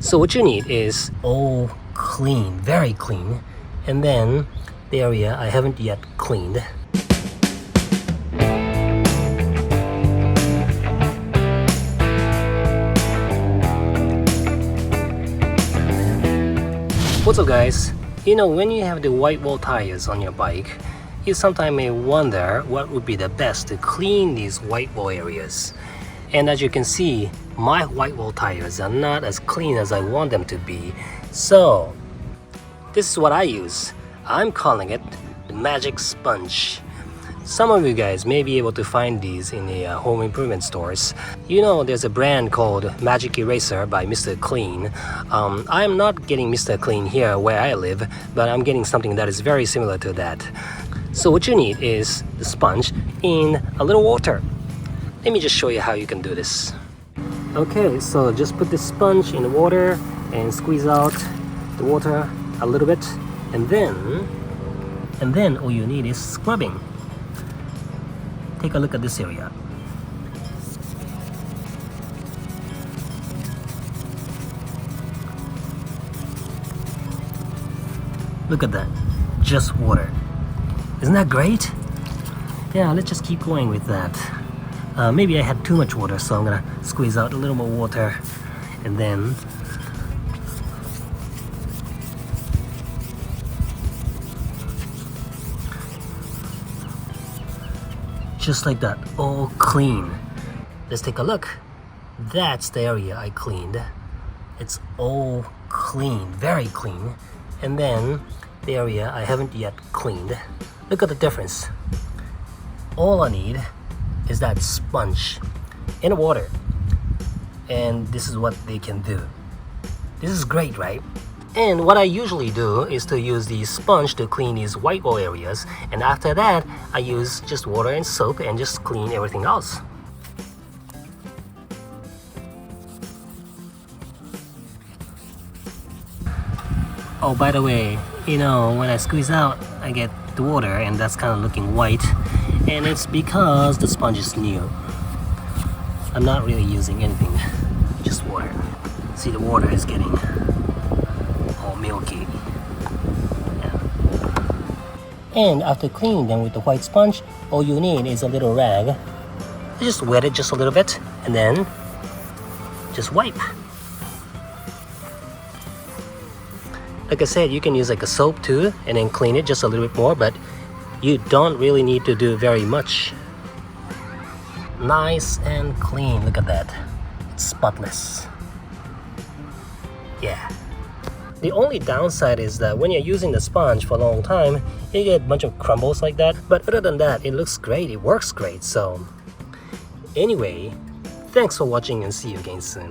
So what you need is all clean, very clean, and then the area I haven't yet cleaned. What's up guys? You know, when you have the white wall tires on your bike, you sometimes may wonder what would be the best to clean these white wall areas. And as you can see, my white wall tires are not as clean as I want them to be. So this is what I use. I'm calling it the magic sponge. Some of you guys may be able to find these in the home improvement stores. You know, there's a brand called Magic Eraser by Mr. Clean. I'm not getting Mr. Clean here where I live, but I'm getting something that is very similar to that. So what you need is the sponge in a little water. Let me just show you how you can do this. Okay, so just put the sponge in the water and squeeze out the water a little bit, and then all you need is scrubbing. Take a look at this area. Look at that, just water. Isn't that great? Yeah, let's just keep going with that. Maybe I had too much water, so I'm gonna squeeze out a little more water, and then just like that, all clean. Let's take a look. That's the area I cleaned. It's all clean, very clean. And then the area I haven't yet cleaned. Look at the difference. All I need is that sponge in water. And this is what they can do. This is great, right? And what I usually do is to use the sponge to clean these white wall areas, and after that I use just water and soap and just clean everything else. Oh, by the way, you know, when I squeeze out I get the water and that's kind of looking white, and it's because the sponge is new. I'm not really using anything, just water. See, the water is getting milky. Yeah. And after cleaning them with the white sponge, all you need is a little rag. You just wet it just a little bit and then just wipe. Like I said, you can use like a soap too and then clean it just a little bit more, but you don't really need to do very much. Nice and clean. Look at that. It's spotless. Yeah. The only downside is that when you're using the sponge for a long time, you get a bunch of crumbles like that. But other than that, it looks great, it works great. So anyway, thanks for watching and see you again soon.